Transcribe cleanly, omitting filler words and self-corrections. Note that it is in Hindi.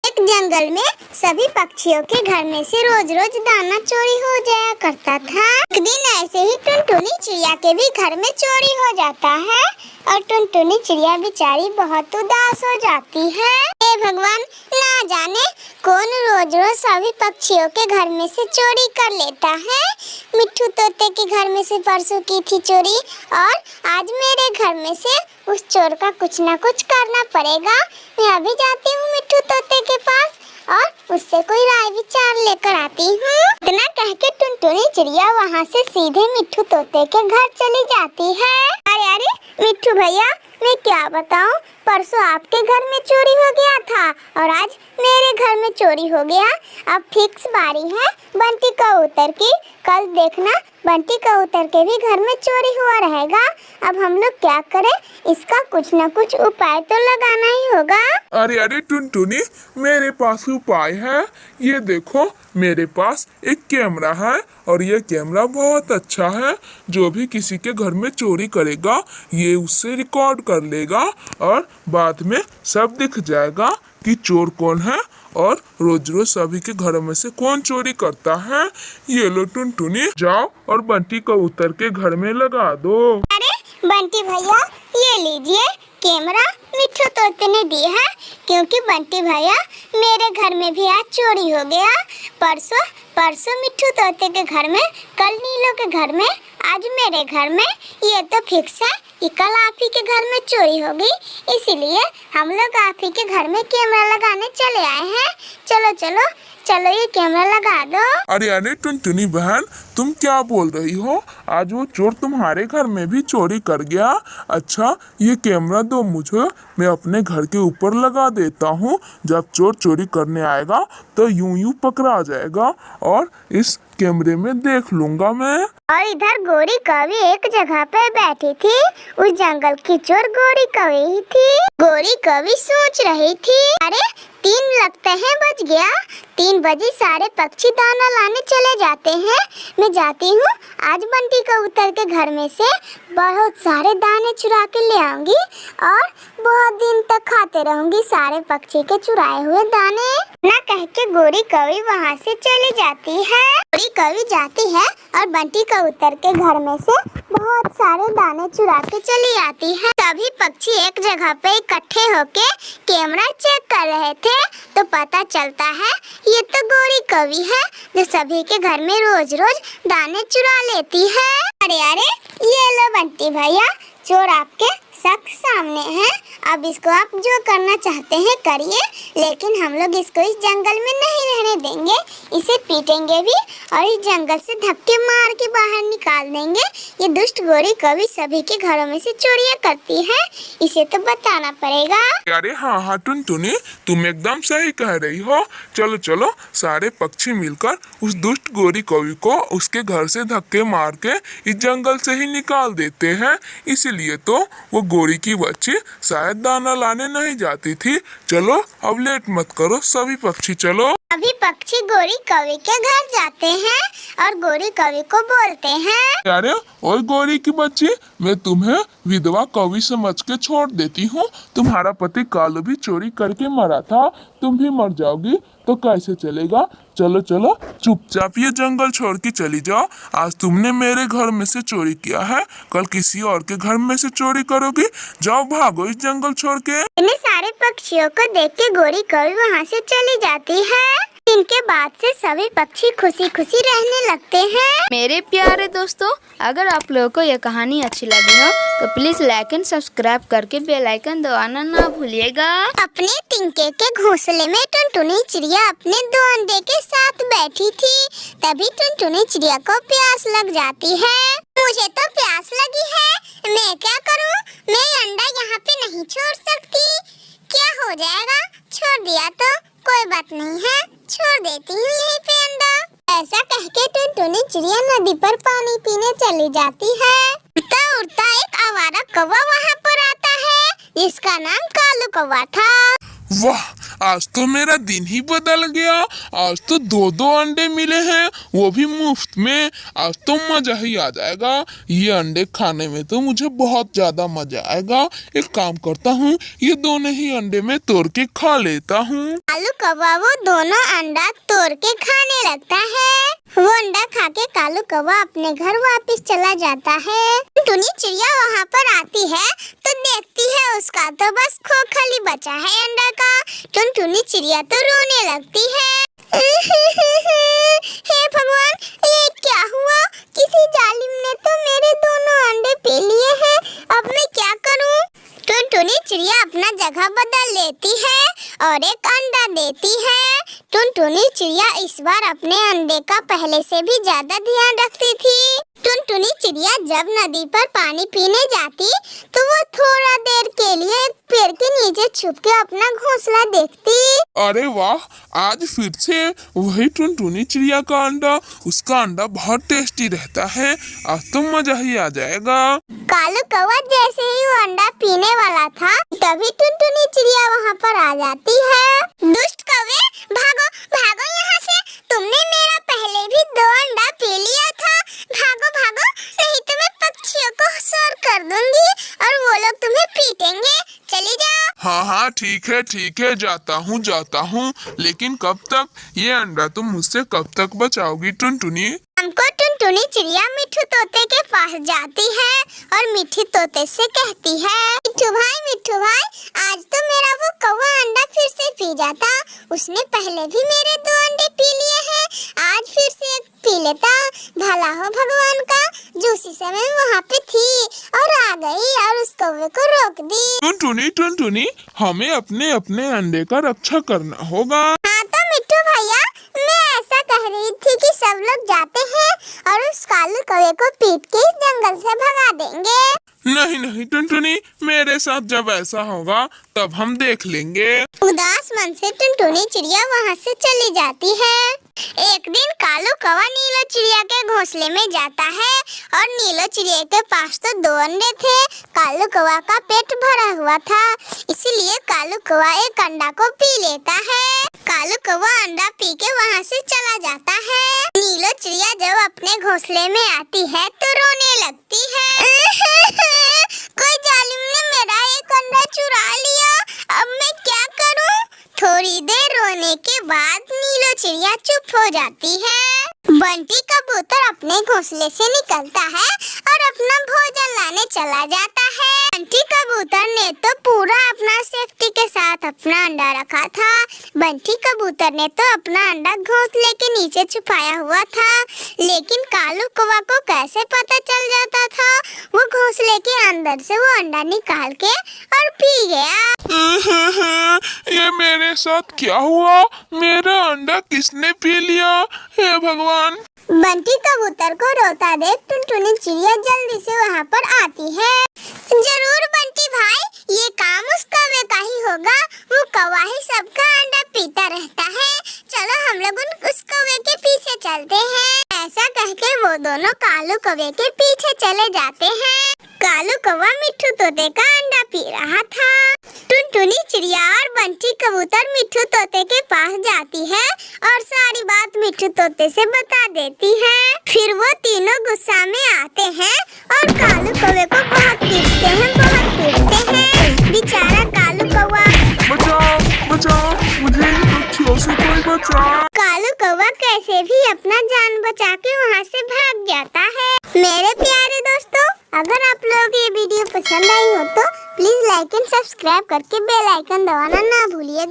एक जंगल में सभी पक्षियों के घर में से रोज रोज दाना चोरी हो जाया करता था। एक दिन ऐसे ही टुनटुनी चिड़िया के भी घर में चोरी हो जाता है और टुनटुनी चिड़िया बेचारी बहुत उदास हो जाती है। हे भगवान, ना जाने कौन रोज रोज सभी पक्षियों के घर में से चोरी कर लेता है। मिट्ठू तोते के घर में से परसों की थी चोरी और आज मेरे घर में से उस चोर का कुछ ना कुछ करना पड़ेगा। मैं अभी जाती हूँ मिट्ठू तोते के पास और उससे कोई राय विचार लेकर आती हूँ। इतना कह के टुनटुनी चिड़िया वहाँ से सीधे मिट्ठू तोते के घर चली जाती है। अरे अरे मिट्ठू भैया, मैं क्या बताऊँ, परसों आपके घर में चोरी हो गया था और आज मेरे घर में चोरी हो गया। अब फिक्स बारी है बंटी कबूतर की। कल देखना बंटी कबूतर के भी घर में चोरी हुआ रहेगा। अब हम लोग क्या करें, इसका कुछ न कुछ उपाय तो लगाना ही होगा। अरे अरे टुनटुनी, मेरे पास उपाय है। ये देखो, मेरे पास एक कैमरा है और ये कैमरा बहुत अच्छा है। जो भी किसी के घर में चोरी करेगा ये उससे रिकॉर्ड कर लेगा और बाद में सब दिख जाएगा कि चोर कौन है और रोज रोज सभी के घरों में से कौन चोरी करता है। ये लो टुनटुनी, जाओ और बंटी कबूतर के घर में लगा दो। अरे बंटी भैया, ये लीजिए कैमरा मिट्ठू तोते ने दी है, क्योंकि बंटी भैया मेरे घर में भी आज चोरी हो गया। परसों मिट्ठू तोते के घर में, कल नीलो के घर में, आज मेरे घर में। ये तो फिक्स है कि कल आप ही के घर में चोरी होगी, इसीलिए हम लोग आप ही के घर में कैमरा लगाने चले आए हैं। चलो चलो चलो, ये कैमरा लगा दो। अरे अरे टुनटुनी बहन, तुम क्या बोल रही हो? आज वो चोर तुम्हारे घर में भी चोरी कर गया? अच्छा, ये कैमरा दो मुझे, मैं अपने घर के ऊपर लगा देता हूँ। जब चोर चोरी करने आएगा तो यूं पकड़ा जाएगा और इस कैमरे में देख लूंगा मैं। और इधर गोरी कवि एक जगह पे बैठी थी। उस जंगल की चोर गोरी कवि ही थी। गोरी कवि सोच रही थी, अरे 3 लगते हैं बज गया। 3 बजे सारे पक्षी दाना लाने चले जाते हैं। मैं जाती हूँ, आज बंटी कबूतर के घर में से बहुत सारे दाने चुरा के ले आऊंगी और बहुत दिन तक खाते रहूंगी सारे पक्षी के चुराए हुए दाने। ना कह के गोरी कवि वहाँ से चली जाती है। गोरी कवि जाती है और बंटी कबूतर के घर में से बहुत सारे दाने चुरा के चली आती है। सभी पक्षी एक जगह पे इकट्ठे होके कैमरा चेक कर रहे थे तो पता चलता है ये तो गोरी कवि है जो सभी के घर में रोज रोज दाने चुरा लेती है। अरे अरे, ये लो बंटी भैया, चोर आपके सख्त सामने है। अब इसको आप जो करना चाहते हैं करिए, लेकिन हम लोग इसको इस जंगल में नहीं रहने देंगे। इसे पीटेंगे भी और इस जंगल से धक्के मार के बाहर निकाल देंगे। ये दुष्ट गोरी कवि सभी के घरों में से चोरियां करती है, इसे तो बताना पड़ेगा। अरे हाँ टुनटुनी, तुम एकदम सही कह रही हो। चलो चलो, सारे पक्षी मिलकर उस दुष्ट गोरी कवि को उसके घर से धक्के मार के इस जंगल से ही निकाल देते हैं। इसीलिए तो वो गोरी की बच्ची शायद दाना लाने नहीं जाती थी। चलो अब लेट मत करो, सभी पक्षी चलो। अभी पक्षी गोरी कवि के घर जाते हैं और गोरी कवि को बोलते हैं, अरे ओए गोरी की बच्ची, मैं तुम्हें विधवा कवि समझ के छोड़ देती हूँ। तुम्हारा पति कालू भी चोरी करके मरा था, तुम भी मर जाओगी तो कैसे चलेगा। चलो चलो, चुपचाप ये जंगल छोड़ के चली जाओ। आज तुमने मेरे घर में से चोरी किया है, कल किसी और के घर में से चोरी करोगी। जाओ भागो इस जंगल छोड़ के। इन्हें सारे पक्षियों को देख के गोरी कवि वहाँ से चली जाती है। इनके बाद से सभी पक्षी खुशी खुशी रहने लगते हैं। मेरे प्यारे दोस्तों, अगर आप लोगों को यह कहानी अच्छी लगी हो तो प्लीज लाइक एंड सब्सक्राइब करके बेल आइकन दबाना ना भूलिएगा। अपने तिनके के घोंसले में टुनटुनी चिड़िया अपने 2 अंडे के साथ बैठी थी। तभी टुनटुनी चिड़िया को प्यास लग जाती है। मुझे तो प्यास लगी है, मैं क्या करूं? मैं अंडा यहाँ पे नहीं छोड़ सकती। क्या हो जाएगा, छोड़ दिया तो कोई बात नहीं है, छोड़ देती हूँ यहीं पे अंडा। ऐसा कह के टुनटुनी चिड़िया नदी पर पानी पीने चली जाती है। उड़ता उड़ता एक आवारा कौवा वहाँ पर आता है, जिसका नाम कालू कौवा था। वाह, आज तो मेरा दिन ही बदल गया। आज तो 2-2 अंडे मिले हैं, वो भी मुफ्त में। आज तो मजा ही आ जाएगा। ये अंडे खाने में तो मुझे बहुत ज्यादा मजा आएगा। एक काम करता हूँ, ये दोनों ही अंडे में तोड़ के खा लेता हूँ। कालू कौवा वो दोनों अंडा तोड़ के खाने लगता है। वो अंडा खा के कालू कौवा अपने घर वापस चला जाता है। टुनी चिड़िया वहाँ पर आती है तो देखती है उसका तो बस खोखल ही बचा है अंडा का। टुनी चिड़िया तो रोने लगती है। हे भगवान, ये क्या हुआ? किसी जालिम ने तो मेरे दोनों अंडे पी लिए हैं। अब मैं क्या करूँ? टुनी चिड़िया अपना जगह बदल लेती है और एक अंडा देती है। टुनी चिड़िया इस बार अपने अंडे का पहले से भी ज्यादा ध्यान रखती थी। टुनी चिड़िया जब नदी पर पानी पीने जाती तो वो थोड़ा देर के लिए एक पेड़ के नीचे छुप के अपना घोंसला देखती। अरे वाह, आज फिर से वही टुनटुनी चिड़िया का अंडा। उसका अंडा बहुत टेस्टी रहता है। आज तो मजा ही आ जाएगा। कालू कौवा जैसे ही वो अंडा पीने वाला था तभी टुनटुनी चिड़िया वहाँ पर आ जाती है। दुष्ट कौवे, भागो भागो यहाँ से। तुमने मेरा पहले भी 2 अंडा पी लिया था। भागो भागो, नहीं तो मैं पक्षियों को शोर कर दूंगी और वो लोग तुम्हें पीटेंगे। चली जाओ। हाँ, ठीक है, जाता हूँ। लेकिन कब तक? ये अंडा तुम मुझसे कब तक बचाओगी टुनटुनी? हमको टुनटुनी चिड़िया मिट्ठू तोते के पास जाती है और मिट्ठी तोते से कहती है, मिट्ठू भाई, आज तो मेरा वो कौवा अंडा फिर से पी जाता। उसने पहले भी मेरे 2 अंडे पी लिए हैं, आज फिर से एक पी लेता। भला हो भगवान का, जो उसी समय वहाँ पे थी और आ गई और उस कौवे को रोक दी। टुनटुनी, हमें अपने अंडे का रक्षा करना होगा। हाँ तो मिट्ठू भैया, मैं ऐसा कह रही थी कि सब लोग जाते हैं और उस कालू कौवे को पीट के इस जंगल से भगा देंगे। नहीं टुनटुनी, मेरे साथ जब ऐसा होगा तब हम देख लेंगे। उदास मन से टुनटुनी चिड़िया वहाँ से चली जाती है। एक दिन कालू कौवा नीलो चिड़िया के घोंसले में जाता है और नीलो चिड़िया के पास तो 2 अंडे थे। कालू कौवा का पेट भरा हुआ था, इसीलिए कालू कौवा एक अंडा को पी लेता है। कालू कौवा अंडा पी के वहाँ से चला जाता है। नीलो चिड़िया जब अपने घोंसले में आती है तो रोने लगती है। कोई जालिम ने मेरा एक अंडा चुरा लिया, अब मैं क्या करूं? थोड़ी देर रोने के बाद नीलो चिड़िया चुप हो जाती है। बंटी कबूतर अपने घोंसले से निकलता है और अपना भोजन लाने चला जाता है। बंटी कबूतर ने तो पूरा अपना सेफ्टी के साथ अपना अंडा रखा था। बंटी कबूतर ने तो अपना अंडा घोंसले के नीचे छुपाया हुआ था, लेकिन कालू कौवा को कैसे पता चल जाता था? वो घोंसले के अंदर से वो अंडा निकाल के और पी गया। ये मेरे साथ क्या हुआ? मेरा अंडा किसने पी लिया? हे भगवान। बंटी कबूतर को रोता देख टुनटुनी चिड़िया जल्दी से वहाँ पर आती है। जरूर बंटी भाई, ये काम उस कौवे का ही होगा। वो कौवा ही सबका अंडा पीता रहता है। चलो हम लोग उस कौवे के पीछे चलते हैं। ऐसा कह के वो दोनों कालू कौवे के पीछे चले जाते हैं। कालू कौवा मिट्ठू तोते का अंडा पी रहा था। टुनटुनी चिड़िया और बंटी कबूतर मिट्ठू तोते के पास जाती है और सारी बात मिट्ठू तोते से बता देती है। फिर वो तीनों गुस्सा में आते हैं और कालू कौवे को बहुत पीटते हैं। बेचारा कालू कौवा। बचाओ, मुझे इन पक्षियों से कोई बचाओ। कालू कौवा कैसे भी अपना जान बचा के वहाँ से भाग जाता है। मेरे प्यारे दोस्तों, अगर आप लोगों को ये वीडियो पसंद आई हो तो प्लीज लाइक एंड सब्सक्राइब करके बेल आइकन दबाना ना भूलिएगा।